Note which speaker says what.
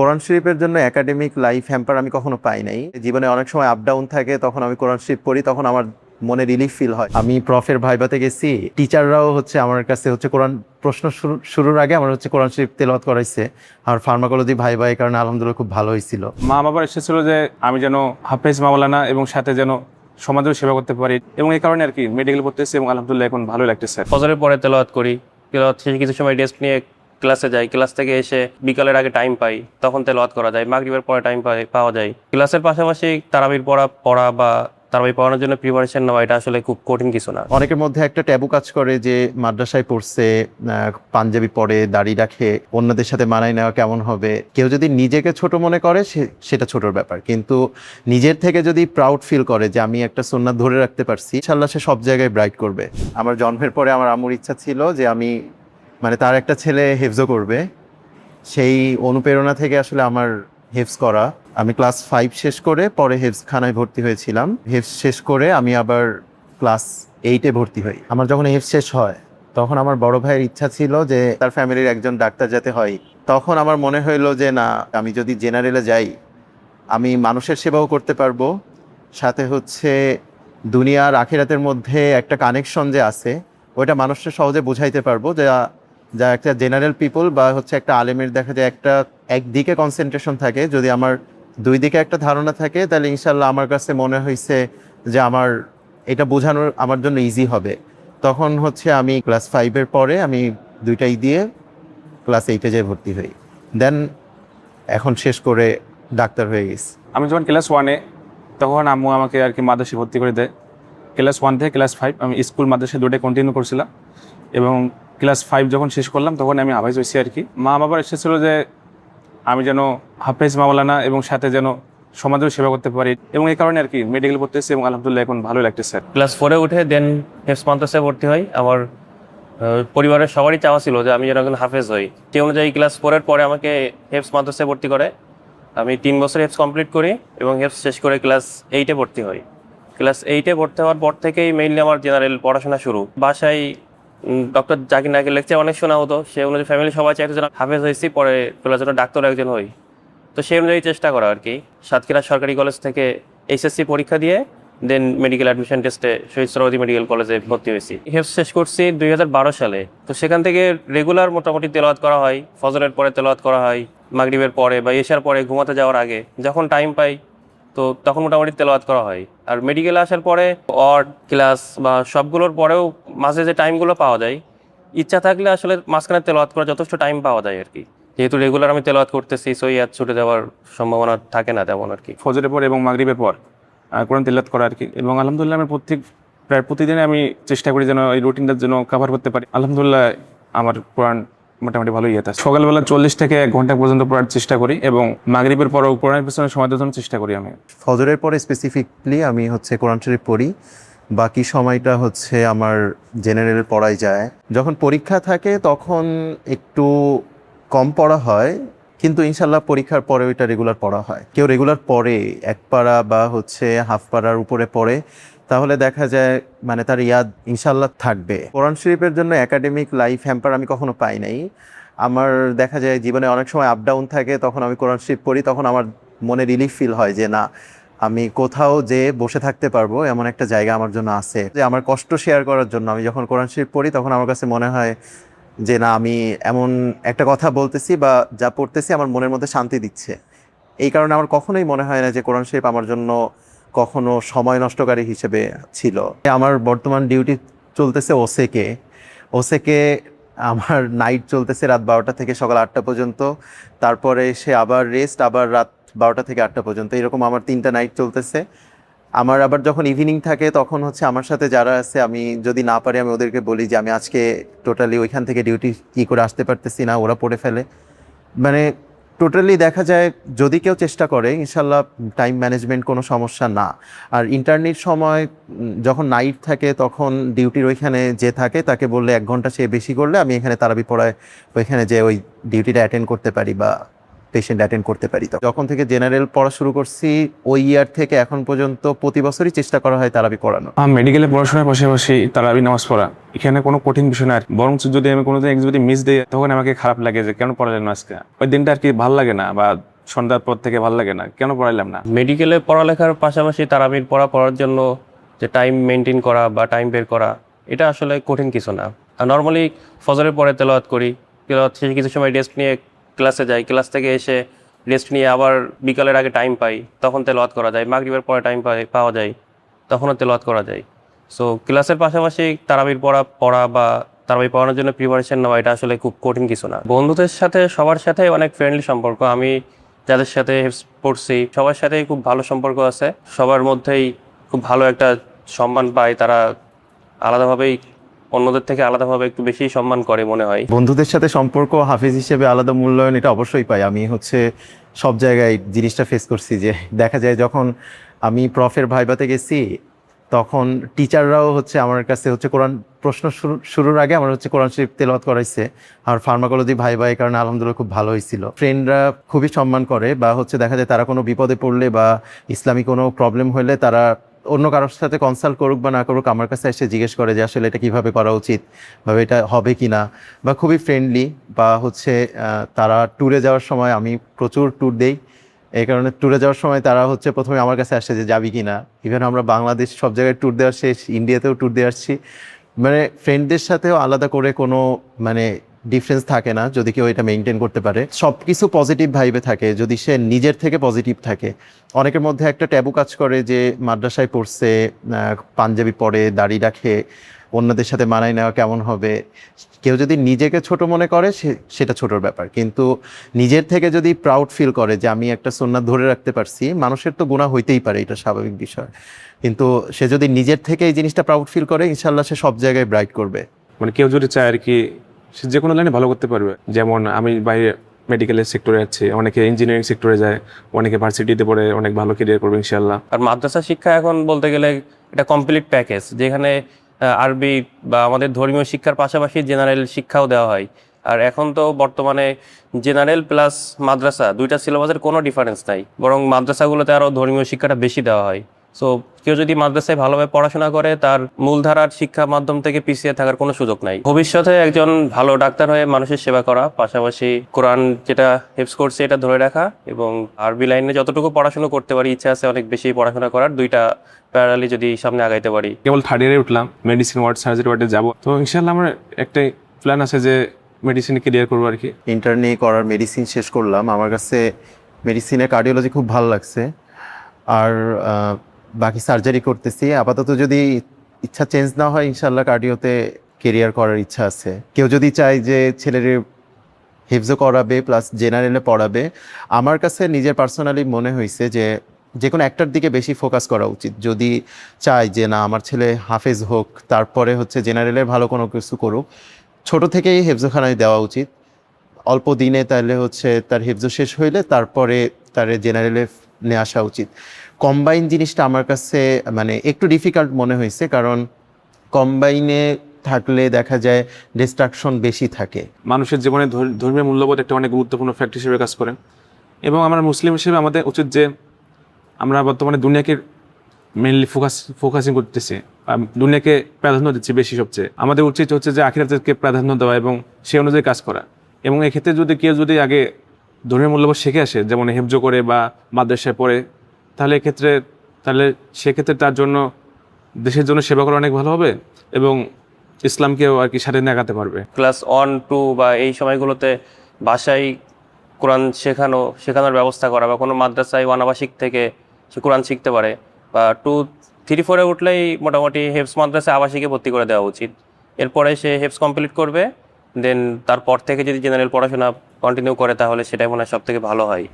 Speaker 1: কোরআন শরীফের জন্য academic life hamper আমি কখনো পাই নাই। জীবনে অনেক সময় আপ ডাউন থাকে, তখন আমি কোরআন শরীফ পড়ি, তখন আমার মনে রিলিফ ফিল হয়। আমি প্রফের ভাইভাতে গেছি, টিচাররাও আমার কাছে কোরআন প্রশ্ন শুরুর আগে আমার কোরআন শরীফ তেলাওয়াত করাইছে। আর ফার্মাকোলজি ভাইবা এই কারণে আলহামদুলিল্লাহ খুব ভালো হয়েছিল।
Speaker 2: মা বাবার এসেছিল যে আমি যেন হাফেজ মাওলানা এবং সাথে যেন সমাজের সেবা করতে পারি, এবং এই কারণে আর কি মেডিকেল পড়তেছি এবং আলহামদুলিল্লাহ এখন ভালো লাগতেছে।
Speaker 3: ফজরের পরে তেলাওয়াত করি, তেলাওয়াত শেষে কিছু সময় রেস্ট নিয়ে ক্লাসে যাই, ক্লাস থেকে এসে বিকালের আগে টাইম পাই, তখন তেলাওয়াত করা যায়। মাগরিবের পরে টাইম পাওয়া যায়। ক্লাসের পাশাপাশি তারাবির পড়া বা তারাবি পড়ানোর জন্য প্রিপারেশন নেওয়া, এটা আসলে খুব কঠিন কিছু না।
Speaker 1: অনেকের মধ্যে একটা ট্যাবু কাজ করে যে মাদ্রাসায় পড়ছে, পাঞ্জাবি পরে, দাড়ি রাখে, অন্যদের সাথে মানায় নেওয়া কেমন হবে। কেউ যদি নিজেকে ছোট মনে করে সেটা ছোটর ব্যাপার, কিন্তু নিজের থেকে যদি প্রাউড ফিল করে যে আমি একটা সুন্নাত ধরে রাখতে পারছি, ইনশাআল্লাহ সে সব জায়গায় ব্রাইট করবে। আমার জন্মের পরে আমার আম্মুর ইচ্ছা ছিল যে আমি তার একটা ছেলে হেফজও করবে। সেই অনুপ্রেরণা থেকে আসলে আমার হেফজ করা। আমি ক্লাস 5 শেষ করে পরে হেফজখানায় ভর্তি হয়েছিলাম। হেফজ শেষ করে আমি আবার ক্লাস 8-এ ভর্তি হই। আমার যখন হেফজ শেষ হয় তখন আমার বড় ভাইয়ের ইচ্ছা ছিল যে তার ফ্যামিলির একজন ডাক্তার যাতে হয়। তখন আমার মনে হইলো যে না, আমি যদি জেনারেলে যাই আমি মানুষের সেবাও করতে পারবো, সাথে দুনিয়ার আখিরাতের মধ্যে একটা কানেকশন যে আছে ওইটা মানুষকে সহজে বোঝাইতে পারবো। যা একটা জেনারেল পিপল বা একটা আলেমের দেখা যায় একদিকে কনসেন্ট্রেশন থাকে, যদি আমার দুই দিকে একটা ধারণা থাকে তাহলে ইনশাল্লাহ আমার কাছে মনে হয়েছে যে আমার এটা বোঝানোর আমার জন্য ইজি হবে। তখন আমি ক্লাস 5-এর পরে আমি দুইটাই দিয়ে ক্লাস 8-এ যেয়ে ভর্তি হই। দেন এখন শেষ করে ডাক্তার হয়ে গেছি।
Speaker 2: আমি যখন ক্লাস 1-এ, তখন আম্মু আমাকে আর কি মাদ্রাসায় ভর্তি করে দেয়। ক্লাস 1 থেকে ক্লাস 5 আমি স্কুল মাদ্রাসায় দুটোই কন্টিনিউ করছিলাম, এবং ক্লাস 5 যখন শেষ করলাম তখন আমি হাফেজ হয়েছি আর কি। মা বাবার এসেছিল যে আমি যেন হাফেজ মাওলানা এবং সাথে যেন সমাজের সেবা করতে পারি, এবং এই কারণে আর কি মেডিকেল পড়তেছি এবং আলহামদুলিল্লাহ এখন ভালো লাগতেছে।
Speaker 3: ক্লাস 4-এ উঠে দেন হেফজ মাদ্রাসায় ভর্তি হই। আমার পরিবারের সবারই চাওয়া ছিল যে আমি যেন একজন হাফেজ হই। সেই অনুযায়ী ক্লাস 4-এর পরে আমাকে হেফজ মাদ্রাসায় ভর্তি করে। আমি 3 বছর হেফজ কমপ্লিট করি এবং হেফজ শেষ করে ক্লাস 8-এ ভর্তি হই। ক্লাস 8-এ ভর্তি হওয়ার পর থেকেই মেইনলি আমার জেনারেল পড়াশোনা শুরু। বাসায় ডক্টর জাকির নায়কের লেকচার অনেক শোনা হতো। সেই অনুযায়ী ফ্যামিলি সবাই চাইতো যেন হাফেজ হয়েছি, পরে তোলার জন্য ডাক্তার একজন হই। তো সেই অনুযায়ী চেষ্টা করা আর কি। সাতক্ষীরা সরকারি কলেজ থেকে এইচএসসি পরীক্ষা দিয়ে দেন মেডিকেল অ্যাডমিশন টেস্টে শহীদ সোহরাওয়ার্দী মেডিকেল কলেজে ভর্তি হয়েছি। হেফজ শেষ করছি 2012 সালে। তো সেখান থেকে রেগুলার মোটামুটি তেলাওয়াত করা হয়। ফজরের পরে তেলাওয়াত করা হয়, মাগরিবের পরে বা এশার পরে ঘুমাতে যাওয়ার আগে যখন টাইম পাই তো তখন মোটামুটি তেলাওয়াত করা হয়। আর মেডিকেলে আসার পরে অড ক্লাস বা সবগুলোর পরেও মাঝে যে টাইমগুলো পাওয়া যায়, ইচ্ছা থাকলে আসলে মাঝখানে তেলাওয়াত করা যথেষ্ট টাইম পাওয়া যায় আর কি। যেহেতু রেগুলার আমি তেলাওয়াত করতেছি, সো ইয়াদ ছুটে যাওয়ার সম্ভাবনা থাকে না তেমন আর কি।
Speaker 2: ফজরের পর এবং মাগরিবের পর কোরআন তিলাওয়াত করা আর কি। এবং আলহামদুলিল্লাহ আমি প্রায় প্রতিদিনে আমি চেষ্টা করি যেন এই রুটিনটার জন্য কভার করতে পারি। আলহামদুলিল্লাহ আমার কোরআন মোটামুটি ভালো ইয়ে আছে। সকালবেলা 40 থেকে 1 ঘন্টা পর্যন্ত পড়ার চেষ্টা করি, এবং মাগরিবের পরও কোরআনের পেছনে সময় দেওয়ার চেষ্টা করি আমি।
Speaker 1: ফজরের পরে স্পেসিফিকলি আমি কোরআন শরীফ পড়ি, বাকি সময়টা আমার জেনারেল পড়াই যায়। যখন পরীক্ষা থাকে তখন একটু কম পড়া হয়, কিন্তু ইনশাল্লাহ পরীক্ষার পরে ওইটা রেগুলার পড়া হয়। কেউ রেগুলার পড়ে, এক পারা বা হাফ পারার উপরে পড়ে, তাহলে দেখা যায় তার ইয়াদ ইনশাল্লাহ থাকবে। কোরআন শরীফের জন্য একাডেমিক লাইফ হ্যাম্পার আমি কখনো পাই নাই। আমার দেখা যায় জীবনে অনেক সময় আপ ডাউন থাকে, তখন আমি কোরআন শরীফ পড়ি, তখন আমার মনে রিলিফ ফিল হয় যে না, আমি কোথাও যে বসে থাকতে পারবো এমন একটা জায়গা আমার জন্য আছে। যে আমার কষ্ট শেয়ার করার জন্য আমি যখন কোরআন শরীফ পড়ি তখন আমার কাছে মনে হয় যে না, আমি এমন একটা কথা বলতেছি বা যা পড়তেছি আমার মনের মধ্যে শান্তি দিচ্ছে। এই কারণে আমার কখনোই মনে হয় না যে কোরআন শরীফ আমার জন্য কখনো সময় নষ্টকারী হিসেবে ছিল। আমার বর্তমান ডিউটি চলতেছে ওসেকে আমার নাইট চলতেছে রাত 12টা থেকে সকাল 8টা পর্যন্ত, তারপরে সে আবার রেস্ট, আবার রাত 12টা থেকে 8টা পর্যন্ত, এরকম আমার 3টা নাইট চলতেছে। আমার আবার যখন ইভিনিং থাকে তখন আমার সাথে যারা আছে, আমি যদি না পারি আমি ওদেরকে বলি যে আমি আজকে টোটালি ওইখান থেকে ডিউটি করে আসতে পারতেছি না, ওরা পড়ে ফেলে। টোটালি দেখা যায় যদি কেউ চেষ্টা করে ইনশাল্লাহ টাইম ম্যানেজমেন্ট কোনো সমস্যা না। আর ইন্টারনেট সময় যখন নাইট থাকে তখন ডিউটির ওইখানে যে থাকে তাকে বললে 1 ঘন্টা সে বেশি করলে আমি এখানে তারাবি পড়ায় ওইখানে যে ওই ডিউটিটা অ্যাটেন্ড করতে পারি বা পেশেন্ট অ্যাটেন্ড করতে পারি। তো যখন থেকে জেনারেল পড়া শুরু করছি ওই ইয়ার থেকে এখন পর্যন্ত প্রতি বছরই চেষ্টা করা হয় তারাবি পড়ানো।
Speaker 2: মেডিকেলে পড়াশোনার পাশাপাশি তারাবি নামাজ পড়া এখানে কোনো কঠিন বিষয় না, বরং যদি আমি কোনো দিন যদি মিস দিই তখন আমাকে খারাপ লাগে যে কেন পড়ালেন না আজকে, ওই দিনটা আর কি ভালো লাগে না, বা সন্ধ্যার পর থেকে ভালো লাগে না, কেন পড়াইলাম না।
Speaker 3: মেডিকেলে পড়ালেখার পাশাপাশি তারাবির পড়ার জন্য যে টাইম মেনটেন করা বা টাইম বের করা, এটা আসলে কঠিন কিছু না। নর্মালি ফজরের পরে তেলাওয়াত করি, তেলাওয়াত শেষে কিছু সময় রেস্ট নিয়ে ক্লাসে যাই, ক্লাস থেকে এসে রেস্ট নিয়ে আবার বিকালের আগে টাইম পাই, তখন তেলাওয়াত করা যায়। মাগরিবের পরে টাইম পাওয়া যায়, তখনও তেলাওয়াত করা যায়। সো ক্লাসের পাশাপাশি তারাবির পড়া বা তারাবি পড়ানোর জন্য প্রিপারেশন নেওয়া, এটা আসলে খুব কঠিন কিছু না। বন্ধুদের সাথে সবার সাথে অনেক ফ্রেন্ডলি সম্পর্ক, আমি যাদের সাথে পড়ছি সবার সাথেই খুব ভালো সম্পর্ক আছে। সবার মধ্যেই খুব ভালো একটা সম্মান পায়, তারা আলাদাভাবেই অন্যদের থেকে আলাদাভাবে একটু বেশি সম্মান করে মনে হয়।
Speaker 1: বন্ধুদের সাথে সম্পর্ক হাফেজ হিসেবে আলাদা মূল্যায়ন এটা অবশ্যই পাই। আমি সব জায়গায় জিনিসটা ফেস করছি যে দেখা যায় যখন আমি প্রফের ভাইভাতে গেছি তখন টিচাররাও আমার কাছে কোরআন প্রশ্ন শুরুর আগে আমার কোরআন শরীফ তেলাওয়াত করাইছে। আর ফার্মাকোলজি ভাই এই কারণে আলহামদুলিল্লাহ খুব ভালো হয়েছিল। ফ্রেন্ডরা খুবই সম্মান করে, বা দেখা যায় তারা কোনো বিপদে পড়লে বা ইসলামী কোনো প্রবলেম হলে তারা অন্য কারোর সাথে কনসাল্ট করুক বা না করুক আমার কাছে এসে জিজ্ঞেস করে যে আসলে এটা কিভাবে করা উচিত বা এটা হবে কি না, বা খুবই ফ্রেন্ডলি। বা তারা ট্যুরে যাওয়ার সময় আমি প্রচুর ট্যুর দেই, এই কারণে ট্যুরে যাওয়ার সময় তারা প্রথমে আমার কাছে আসে যে যাবি কি না। ইভেন আমরা বাংলাদেশ সব জায়গায় ট্যুর দেওয়ার শেষ, ইন্ডিয়াতেও ট্যুর দিয়ে আসছি। ফ্রেন্ডদের সাথেও আলাদা করে কোনো ডিফারেন্স থাকে না যদি কেউ এটা মেনটেন করতে পারে। সব কিছু পজিটিভ ভাইবে থাকে যদি সে নিজের থেকে পজিটিভ থাকে। অনেকের মধ্যে একটা ট্যাবু কাজ করে যে মাদ্রাসায় পড়ছে, পাঞ্জাবি পরে, দাড়ি রাখে, অন্যদের সাথে মানায় নেওয়া কেমন হবে। কেউ যদি নিজেকে ছোট মনে করে সেটা ছোটর ব্যাপার, কিন্তু নিজের থেকে যদি প্রাউড ফিল করে যে আমি একটা সুন্নাত ধরে রাখতে পারছি, মানুষের তো গুনাহ হইতেই পারে, এটা স্বাভাবিক বিষয়, কিন্তু সে যদি নিজের থেকে এই জিনিসটা প্রাউড ফিল করে ইনশাল্লাহ সে সব জায়গায় ব্রাইট করবে।
Speaker 2: কেউ যদি চায় আর কি সে যে কোনো লাইনে ভালো করতে পারবে। যেমন আমি বাইরে মেডিকেলের সেক্টরে যাচ্ছি, অনেকে ইঞ্জিনিয়ারিং সেক্টরে যায়, অনেকে ভার্সিটিতে পড়ে অনেক ভালো ক্যারিয়ার করবে ইনশাল্লাহ।
Speaker 3: আর মাদ্রাসা শিক্ষা এখন বলতে গেলে এটা কমপ্লিট প্যাকেজ, যেখানে আরবি বা আমাদের ধর্মীয় শিক্ষার পাশাপাশি জেনারেল শিক্ষাও দেওয়া হয়। আর এখন তো বর্তমানে জেনারেল প্লাস মাদ্রাসা দুইটা সিলেবাসের কোনো ডিফারেন্স নাই, বরং মাদ্রাসাগুলোতে আরও ধর্মীয় শিক্ষাটা বেশি দেওয়া হয়। সো কেউ যদি মাদ্রাসায় ভালোভাবে পড়াশোনা করে তার মূলধারার শিক্ষা মাধ্যম থেকে পিছিয়ে থাকার কোনো সুযোগ নাই। ভবিষ্যতে একজন ভালো ডাক্তার হয়ে মানুষের সেবা করা, পাশাপাশি কোরআন যেটা হেফজ করছে এটা ধরে রাখা, এবং আরবি লাইনে যতটুকু পড়াশোনা করতে পারি, ইচ্ছা আছে অনেক বেশি পড়াশোনা করার, দুইটা প্যারালি যদি সামনে আগাইতে পারি।
Speaker 2: কেবল থার্ড ইয়ারে উঠলাম, মেডিসিন ওয়ার্ড, সার্জারি ওয়ার্ডে যাবো, তো ইনশাল্লাহ আমার একটাই প্ল্যান আছে যে মেডিসিনে ক্যারিয়ার করবো আর কি।
Speaker 1: ইন্টার্নি করার মেডিসিন শেষ করলাম, আমার কাছে মেডিসিনে কার্ডিওলজি খুব ভালো লাগছে। আর বাকি সার্জারি করতেছি আপাতত, যদি ইচ্ছা চেঞ্জ না হয় ইনশাল্লাহ কার্ডিওতে কেরিয়ার করার ইচ্ছা আছে। কেউ যদি চায় যে ছেলের হিফজও করাবে প্লাস জেনারেলে পড়াবে, আমার কাছে নিজের পার্সোনালি মনে হয়েছে যে কোনো একটার দিকে বেশি ফোকাস করা উচিত। যদি চায় যে না আমার ছেলে হাফেজ হোক, তারপরে জেনারেলের ভালো কোনো কিছু করুক, ছোট থেকেই হেফজোখানায় দেওয়া উচিত। অল্প দিনে তাহলে তার হেফজো শেষ হইলে তারপরে তার জেনারেলে নিয়ে আসা উচিত। কম্বাইন জিনিসটা আমার কাছে একটু ডিফিকাল্ট মনে হয়েছে, কারণ কম্বাইনে থাকলে দেখা যায় ডিস্ট্রাকশন বেশি থাকে।
Speaker 2: মানুষের জীবনে ধর্মীয় মূল্যবোধ একটা অনেক গুরুত্বপূর্ণ ফ্যাক্টর হিসেবে কাজ করে, এবং আমরা মুসলিম হিসেবে আমাদের উচিত যে আমরা বর্তমানে দুনিয়াকে মেইনলি ফোকাসিং করতেছি, দুনিয়াকে প্রাধান্য দিচ্ছি বেশি। সবচেয়ে আমাদের উচিত যে আখিরাতকে প্রাধান্য দেওয়া এবং সেই অনুযায়ী কাজ করা। এবং এক্ষেত্রে যদি কেউ আগে ধর্মীয় মূল্যবোধ শিখে আসে, যেমন হেফজো করে বা মাদ্রাসায় পড়ে, সেক্ষেত্রে তার জন্য দেশের জন্য সেবা করা অনেক ভালো হবে এবং ইসলামকেও আর কি সাথে নিয়ে আগাতে পারবে।
Speaker 3: ক্লাস 1, 2 বা এই সময়গুলোতে বাসায় কোরআন শেখানোর ব্যবস্থা করা, বা কোনো মাদ্রাসায় অনাবাসিক থেকে সে কোরআন শিখতে পারে, বা 2, 3, 4 উঠলেই মোটামুটি হেফজ মাদ্রাসায় আবাসিকে ভর্তি করে দেওয়া উচিত। এরপরে সে হেফজ কমপ্লিট করবে, দেন তারপর থেকে যদি জেনারেল পড়াশোনা কন্টিনিউ করে তাহলে সেটাই মনে হয় সব থেকে ভালো হয়।